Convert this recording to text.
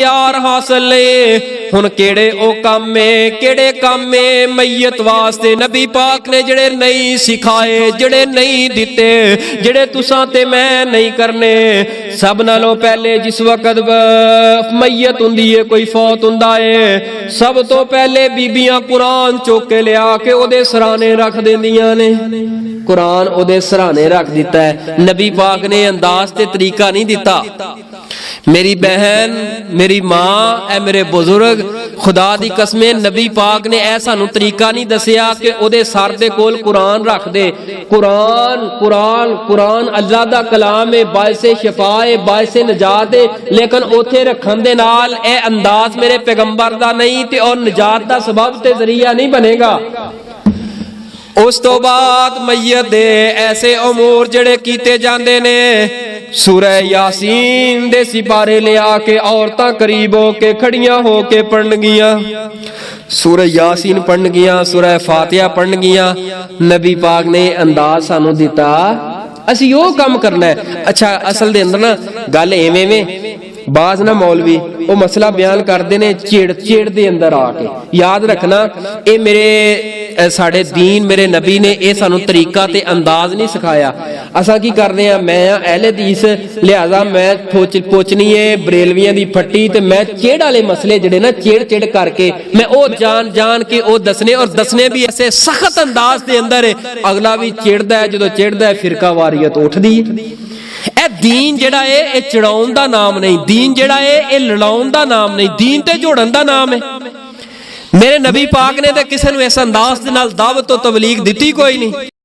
यार हासिल हुण केड़े ओ काम मैयत वास्ते नबी पाक ने जड़े नहीं सिखाए, जड़े नहीं दिते, जड़े तुसां ते मैं नहीं करने। सब नालों पहले जिस वक्त मैयत हुंदी है, कोई फौत हुंदा है, सब तो पहले बीबियां कुरान चुक के लिया के ओदे सराने रख देंदियां ने। कुरान ओदे सराने रख दिता है। नबी पाक ने अंदाज ते तरीका नहीं दिता। मेरी बहन, मेरी मां, ए मेरे बुजुर्ग, खुदा दी कसमें नबी पाक ने ऐ सानू तरीका नहीं दसिया कि ओदे सर दे कोल कुरान रख दे। कुरान कुरान कुरान अल्लाह दा कलाम है, बाइसे शिफा है, बाइसे नजात है, लेकिन ओथे रखन दे नाल ए अंदाज मेरे पैगंबर दा नहीं ते और नजात दा सबब ते जरिया नहीं बनेगा। उस तो बाद मैयत दे ऐसे उमूर जड़े कीते जांदे ने, सूरह यासीन दे सिपारे ले आके औरतां करीब होके खड़ियां होके पढ़न गियां, सूरह यासीन पढ़न गियां, सूरह फातिहा पढ़न गियां। नबी पाक ने अंदाज सानू दिता, असी ओ काम करना है। अच्छा, असल दे अंदर ना गल एवें में बाज ना मौलवी वो मसला बयान करते ने चेड़ दे अंदर आके। याद रखना, ये मेरे साढ़े दीन, मेरे नबी ने ये सानू तरीका ते अंदाज नहीं सिखाया। असा की करने हैं, मैं अहले हदीस लिहाजा मैं पोचनी है बरेलवियां दी फट्टी, ते मैं चेड़ वाले मसले जड़े ना चेड़ करके मैं ओ जान जान के ओ दसने, और दसने भी ऐसे सख्त अंदाज दे अंदर है। अगला भी चिड़दा है, जो चिड़दा है फिरका वारियत उठदी है। ए दीन जड़ा है ये चढ़ाउन दा नाम नहीं, दीन जड़ा है ये लड़ाउन दा नाम नहीं, दीन ते जोड़न दा नाम है। मेरे नबी पाक ने ते किसी नूं इस अंदाज दे नाल दावत तो तबलीग दिती कोई नहीं।